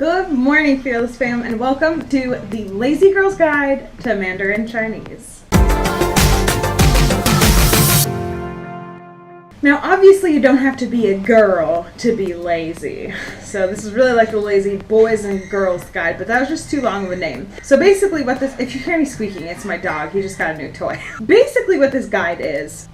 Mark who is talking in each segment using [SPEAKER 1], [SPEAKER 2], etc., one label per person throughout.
[SPEAKER 1] Good morning, Fearless Fam, and welcome to the Lazy Girl's Guide to Mandarin Chinese. Now, obviously, you don't have to be a girl to be lazy. So this is really like the Lazy Boys and Girls Guide, but that was just too long of a name. So basically what this, if you hear any squeaking, it's my dog. He just got a new toy. Basically what this guide is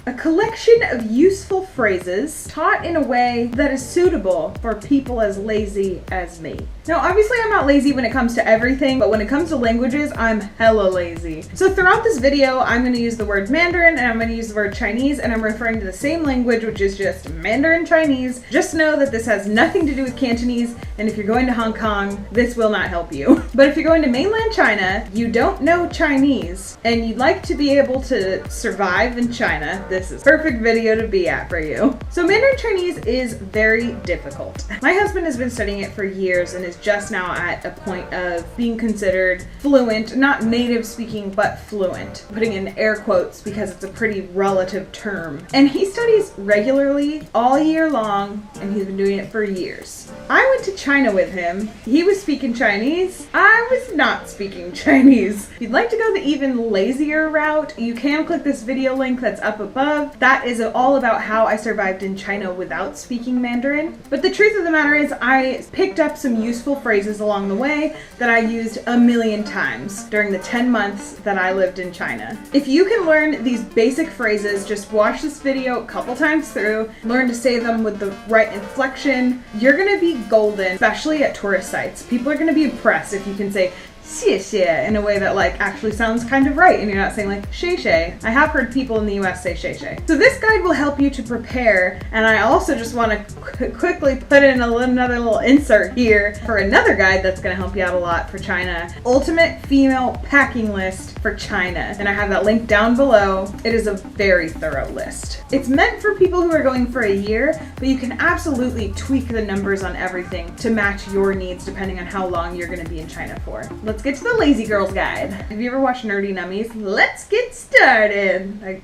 [SPEAKER 1] a collection of useful phrases taught in a way that is suitable for people as lazy as me. Now, obviously, I'm not lazy when it comes to everything, but when it comes to languages, I'm hella lazy. So throughout this video, I'm going to use the word Mandarin and I'm going to use the word Chinese, and I'm referring to the same language, which is just Mandarin Chinese. Just know that this has nothing to do with Cantonese, and if you're going to Hong Kong, this will not help you. But if you're going to mainland China, you don't know Chinese, and you'd like to be able to survive in China, this is a perfect video to be at for you. So Mandarin Chinese is very difficult. My husband has been studying it for years and is just now at a point of being considered fluent, not native speaking, but fluent. Putting in air quotes because it's a pretty relative term. And he studies regularly all year long, and he's been doing it for years. I went to China with him. He was speaking Chinese. I was not speaking Chinese. If you'd like to go the even lazier route, you can click this video link that's up above. That is all about how I survived in China without speaking Mandarin. But the truth of the matter is I picked up some useful phrases along the way that I used a million times during the 10 months that I lived in China. If you can learn these basic phrases, just watch this video a couple times through, learn to say them with the right inflection, you're gonna be golden, especially at tourist sites. People are gonna be impressed if you can say xie xie in a way that like actually sounds kind of right and you're not saying like shay shay. I have heard people in the US say shay shay. So this guide will help you to prepare, and I also just want to quickly put in another little insert here for another guide that's going to help you out a lot for China. Ultimate Female Packing List for China, and I have that link down below. It is a very thorough list. It's meant for people who are going for a year, but you can absolutely tweak the numbers on everything to match your needs depending on how long you're going to be in China for. Let's get to the Lazy Girls Guide. Have you ever watched Nerdy Nummies? Let's get started.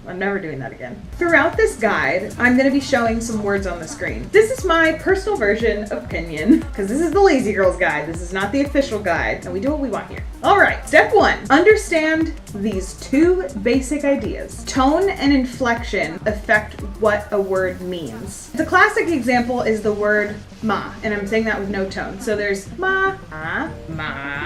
[SPEAKER 1] I'm never doing that again. Throughout this guide, I'm going to be showing some words on the screen. This is my personal version of opinion, because this is the Lazy Girls Guide. This is not the official guide, and we do what we want here. All right, step one, understand these two basic ideas. Tone and inflection affect what a word means. The classic example is the word ma, and I'm saying that with no tone. So there's ma, ma.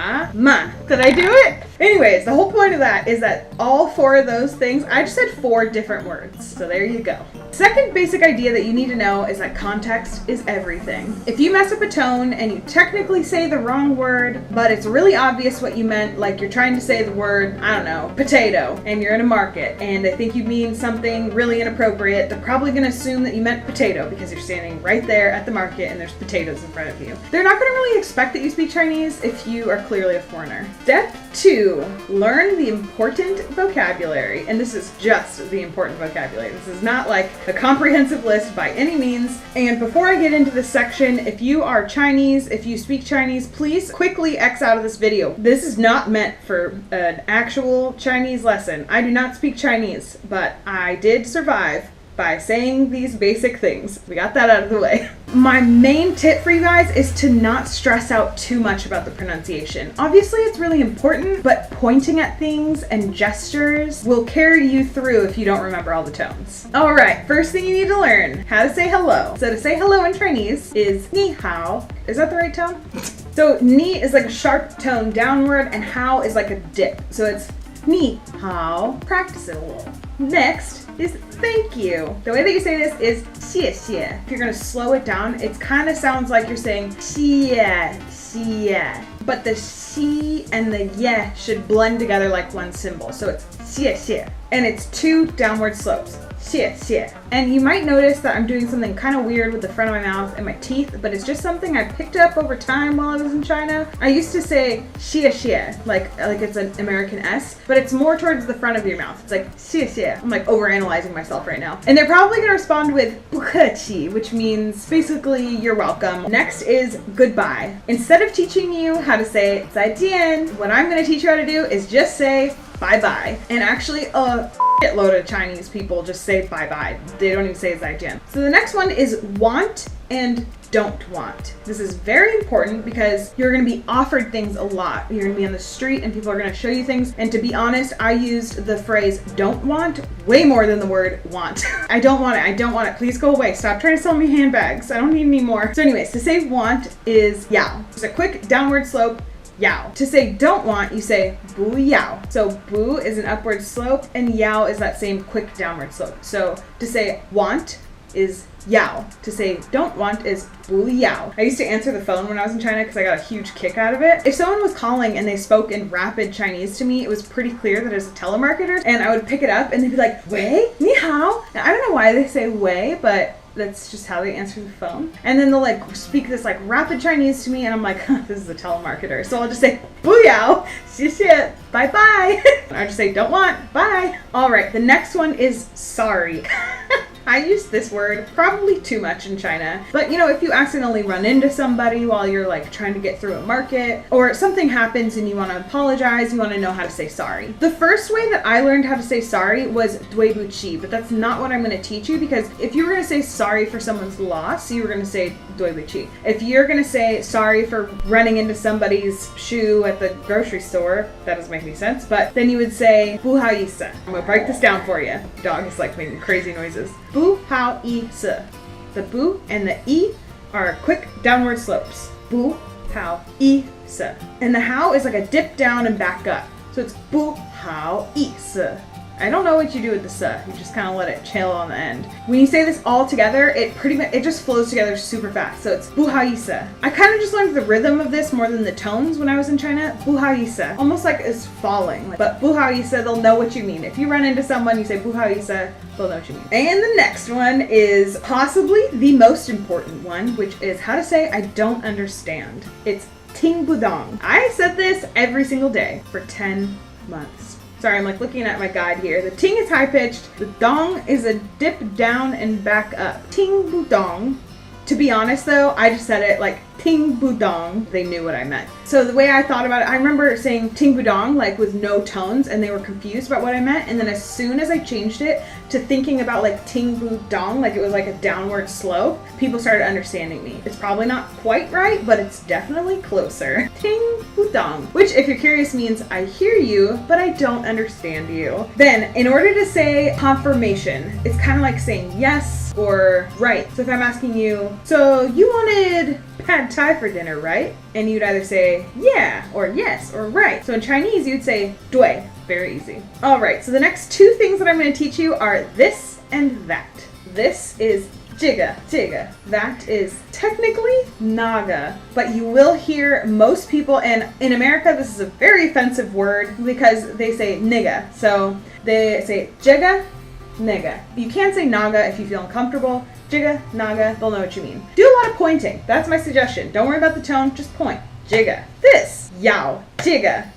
[SPEAKER 1] Did I do it? Anyways, the whole point of that is that all four of those things, I just said four different words. So there you go. Second basic idea that you need to know is that context is everything. If you mess up a tone and you technically say the wrong word, but it's really obvious what you meant, like you're trying to say the word, I don't know, potato, and you're in a market and they think you mean something really inappropriate, they're probably going to assume that you meant potato because you're standing right there at the market and there's potatoes in front of you. They're not going to really expect that you speak Chinese if you are clearly a foreigner. Step two, learn the important vocabulary. And this is just the important vocabulary. This is not like a comprehensive list by any means. And before I get into this section, if you are Chinese, if you speak Chinese, please quickly X out of this video. This is not meant for an actual Chinese lesson. I do not speak Chinese, but I did survive by saying these basic things. We got that out of the way. My main tip for you guys is to not stress out too much about the pronunciation. Obviously, it's really important, but pointing at things and gestures will carry you through if you don't remember all the tones. All right, first thing you need to learn, how to say hello. So to say hello in Chinese is ni hao. Is that the right tone? So ni is like a sharp tone downward, and hao is like a dip. So it's ni hao. Practice it a little. Next is thank you. The way that you say this is xie xie. If you're gonna slow it down, it kind of sounds like you're saying xie xie. But the xi and the ye should blend together like one symbol. So it's xie xie. And it's two downward slopes. Xie xie. And you might notice that I'm doing something kind of weird with the front of my mouth and my teeth, but it's just something I picked up over time while I was in China. I used to say xie xie, like it's an American S, but it's more towards the front of your mouth. It's like xie xie. I'm like overanalyzing myself right now. And they're probably gonna respond with 不客气, which means basically you're welcome. Next is goodbye. Instead of teaching you how to say 再见, what I'm gonna teach you how to do is just say bye-bye. And actually, a shitload of Chinese people just say bye-bye. They don't even say 再见. So the next one is want and don't want. This is very important because you're going to be offered things a lot. You're going to be on the street and people are going to show you things. And to be honest, I used the phrase don't want way more than the word want. I don't want it. I don't want it. Please go away. Stop trying to sell me handbags. I don't need any more. So anyways, to say want is yao. It's a quick downward slope. Yao. To say don't want, you say bu yao. So bu is an upward slope and yao is that same quick downward slope. So to say want is yao. To say don't want is bu yao. I used to answer the phone when I was in China because I got a huge kick out of it. If someone was calling and they spoke in rapid Chinese to me, it was pretty clear that it was a telemarketer, and I would pick it up and they'd be like, wei, ni hao. Now, I don't know why they say wei, but that's just how they answer the phone. And then they'll like speak this like rapid Chinese to me and I'm like, this is a telemarketer. So I'll just say, booyah, shit, bye-bye. I just say, don't want, bye. All right, the next one is sorry. I use this word probably too much in China, but you know, if you accidentally run into somebody while you're like trying to get through a market, or something happens and you want to apologize, you want to know how to say sorry. The first way that I learned how to say sorry was dway, but that's not what I'm going to teach you, because if you were going to say sorry for someone's loss, you were going to say dway. If you're going to say sorry for running into somebody's shoe at the grocery store, that doesn't make any sense, but then you would say bu hao yi se. I'm going to break this down for you. Dog is like making crazy noises. Bu hao yi se. The bu and the i are quick downward slopes. Bu hao yi se. And the hao is like a dip down and back up. So it's bu hao yi se. I don't know what you do with the se. You just kind of let it chill on the end. When you say this all together, it just flows together super fast. So it's bu hao yi se. I kind of just learned the rhythm of this more than the tones when I was in China. Bu hao yi se. Almost like it's falling. But bu hao yi se, they'll know what you mean. If you run into someone, you say bu hao yi se, they'll know what you mean. And the next one is possibly the most important one, which is how to say I don't understand. It's ting budong. I said this every single day for 10 months. Sorry, I'm like looking at my guide here. The ting is high pitched. The dong is a dip down and back up. Ting budong. To be honest though, I just said it like ting budong. They knew what I meant. So the way I thought about it, I remember saying ting budong like with no tones and they were confused about what I meant. And then as soon as I changed it to thinking about like ting budong, like it was like a downward slope, people started understanding me. It's probably not quite right, but it's definitely closer. Ting budong, which if you're curious means I hear you, but I don't understand you. Then in order to say confirmation, it's kind of like saying yes or right. So if I'm asking you, so you wanted pad thai for dinner, right? And you'd either say yeah or yes or right. So in Chinese you'd say dway. Very easy. All right, so the next two things that I'm going to teach you are this and that. This is jiga. That is technically naga, but you will hear most people, and in America this is a very offensive word because they say nigga. So they say jiga, nigga. You can't say naga if you feel uncomfortable. Jiga, naga, they'll know what you mean. Do a lot of pointing. That's my suggestion. Don't worry about the tone, just point. Jiga. This. Yao. Jiga.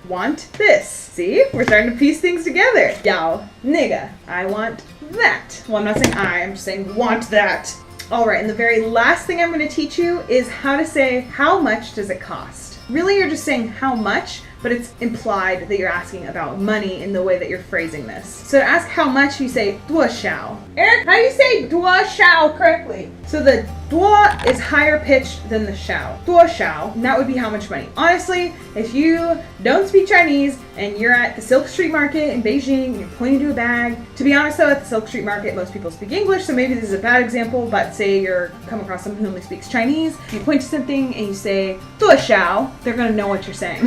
[SPEAKER 1] Want this. See? We're starting to piece things together. Yao. Nigga. I want that. Well, I'm not saying I'm just saying want that. All right, and the very last thing I'm going to teach you is how to say how much does it cost. Really, you're just saying how much, but it's implied that you're asking about money in the way that you're phrasing this. So to ask how much, you say dwuh. Eric, how do you say dwuh correctly? So the dwuh is higher pitched than the shao. Dwuh, and that would be how much money. Honestly, if you don't speak Chinese and you're at the Silk Street Market in Beijing and you're pointing to a bag, to be honest though, at the Silk Street Market, most people speak English, so maybe this is a bad example, but say you're come across someone who only speaks Chinese, you point to something and you say dwuh, they're gonna know what you're saying.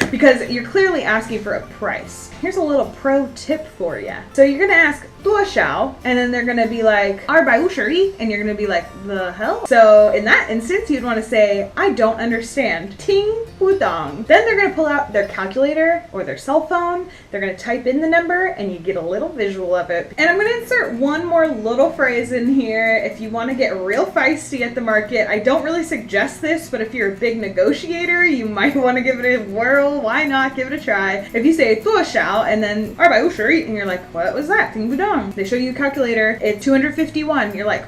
[SPEAKER 1] Because you're clearly asking for a price. Here's a little pro tip for you. So you're gonna ask dwuh, and then they're gonna be like, 250, and you're gonna be like, the hell? So in that instance, you'd wanna say, I don't understand. Ting budong. Then they're gonna pull out their calculator or their cell phone. They're gonna type in the number, and you get a little visual of it. And I'm gonna insert one more little phrase in here. If you wanna get real feisty at the market, I don't really suggest this, but if you're a big negotiator, you might wanna give it a whirl. Why not? Give it a try. If you say 250 and then 250, and you're like, what was that? Ting budong. They show you a calculator. It's 251. You're like,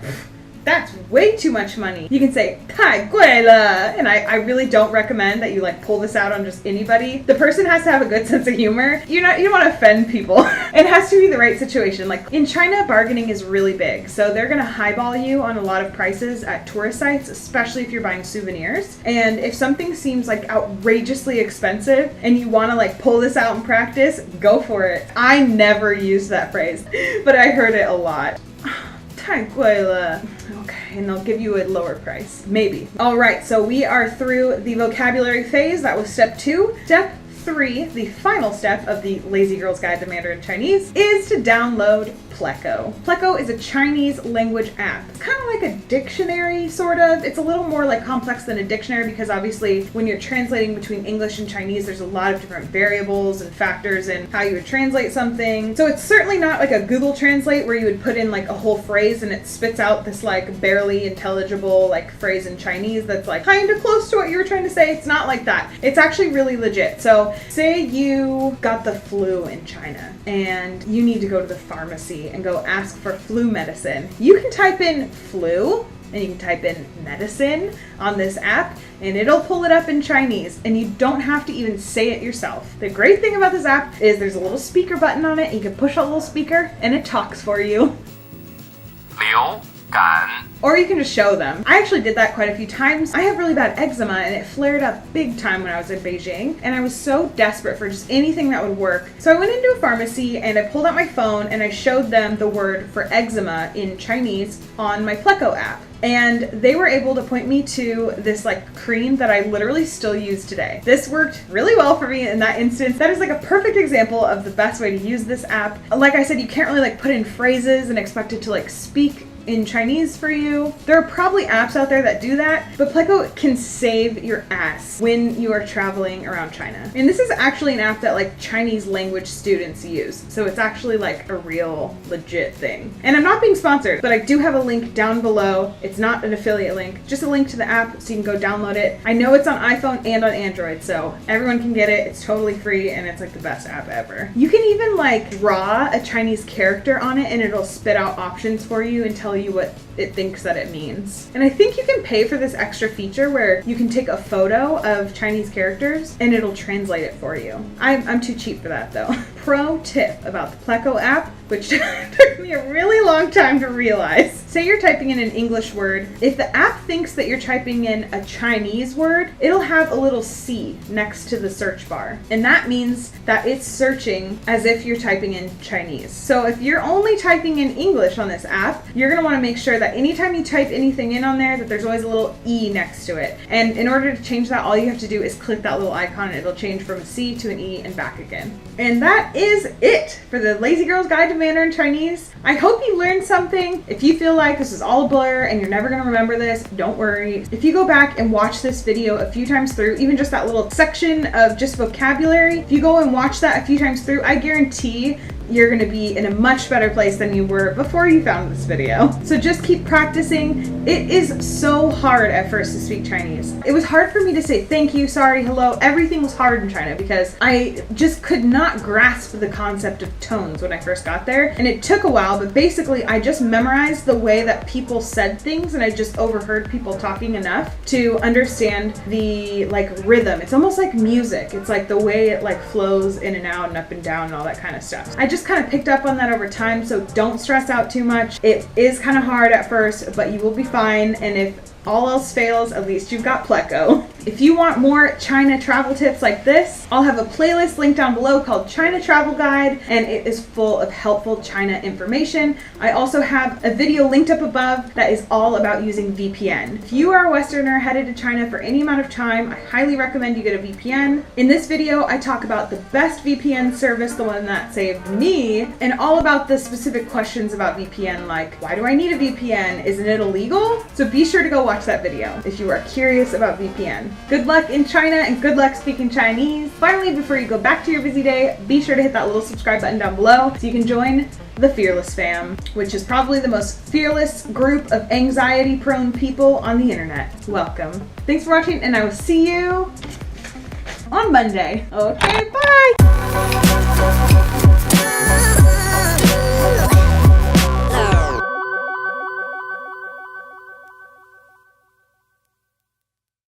[SPEAKER 1] that's way too much money. You can say, tai gway le. And I really don't recommend that you like pull this out on just anybody. The person has to have a good sense of humor. You don't want to offend people. It has to be the right situation. Like in China, bargaining is really big. So they're going to highball you on a lot of prices at tourist sites, especially if you're buying souvenirs. And if something seems like outrageously expensive and you want to like pull this out and practice, go for it. I never used that phrase, but I heard it a lot. Okay, and they'll give you a lower price. Maybe. All right, so we are through the vocabulary phase. That was step 2. Step 3, the final step of the Lazy Girl's Guide to Mandarin Chinese, is to download Pleco. Pleco is a Chinese language app. It's kind of like a dictionary, sort of. It's a little more like complex than a dictionary because obviously when you're translating between English and Chinese, there's a lot of different variables and factors in how you would translate something. So it's certainly not like a Google Translate where you would put in like a whole phrase and it spits out this like barely intelligible like phrase in Chinese that's like kind of close to what you were trying to say. It's not like that. It's actually really legit. So say you got the flu in China and you need to go to the pharmacy and go ask for flu medicine. You can type in flu and you can type in medicine on this app and it'll pull it up in Chinese and you don't have to even say it yourself. The great thing about this app is there's a little speaker button on it and you can push a little speaker and it talks for you. Or you can just show them. I actually did that quite a few times. I have really bad eczema and it flared up big time when I was in Beijing and I was so desperate for just anything that would work. So I went into a pharmacy and I pulled out my phone and I showed them the word for eczema in Chinese on my Pleco app. And they were able to point me to this like cream that I literally still use today. This worked really well for me in that instance. That is like a perfect example of the best way to use this app. Like I said, you can't really like put in phrases and expect it to like speak in Chinese for you. There are probably apps out there that do that, but Pleco can save your ass when you are traveling around China. And this is actually an app that like Chinese language students use. So it's actually like a real legit thing. And I'm not being sponsored, but I do have a link down below. It's not an affiliate link, just a link to the app so you can go download it. I know it's on iPhone and on Android, so everyone can get it. It's totally free and it's like the best app ever. You can even like draw a Chinese character on it and it'll spit out options for you and tell you what it thinks that it means. And I think you can pay for this extra feature where you can take a photo of Chinese characters and it'll translate it for you. I'm too cheap for that though. Pro tip about the Pleco app, which took me a really long time to realize. Say you're typing in an English word. If the app thinks that you're typing in a Chinese word, it'll have a little C next to the search bar. And that means that it's searching as if you're typing in Chinese. So if you're only typing in English on this app, you're gonna wanna make sure that anytime you type anything in on there, that there's always a little E next to it. And in order to change that, all you have to do is click that little icon and it'll change from a C to an E and back again. And that is it for the Lazy Girl's Guide to Mandarin Chinese. I hope you learned something. If you feel like this is all a blur and you're never gonna remember this, don't worry. If you go back and watch this video a few times through, even just that little section of just vocabulary, if you go and watch that a few times through, I guarantee you're gonna be in a much better place than you were before you found this video. So just keep practicing. It is so hard at first to speak Chinese. It was hard for me to say thank you, sorry, hello. Everything was hard in China because I just could not grasp the concept of tones when I first got there. And it took a while, but basically I just memorized the way that people said things and I just overheard people talking enough to understand the like rhythm. It's almost like music. It's like the way it like flows in and out and up and down and all that kind of stuff. I just kind of picked up on that over time, so don't stress out too much. It is kind of hard at first, but you will be fine. And if all else fails, at least you've got Pleco. If you want more China travel tips like this, I'll have a playlist linked down below called China Travel Guide, and it is full of helpful China information. I also have a video linked up above that is all about using VPN. If you are a Westerner headed to China for any amount of time, I highly recommend you get a VPN. In this video, I talk about the best VPN service, the one that saved me, and all about the specific questions about VPN, like why do I need a VPN? Isn't it illegal? So be sure to go watch that video if you are curious about VPN. Good luck in China and good luck speaking Chinese. Finally, before you go back to your busy day, be sure to hit that little subscribe button down below so you can join the Fearless Fam, which is probably the most fearless group of anxiety-prone people on the internet. Welcome. Thanks for watching, and I will see you on Monday. Okay, bye!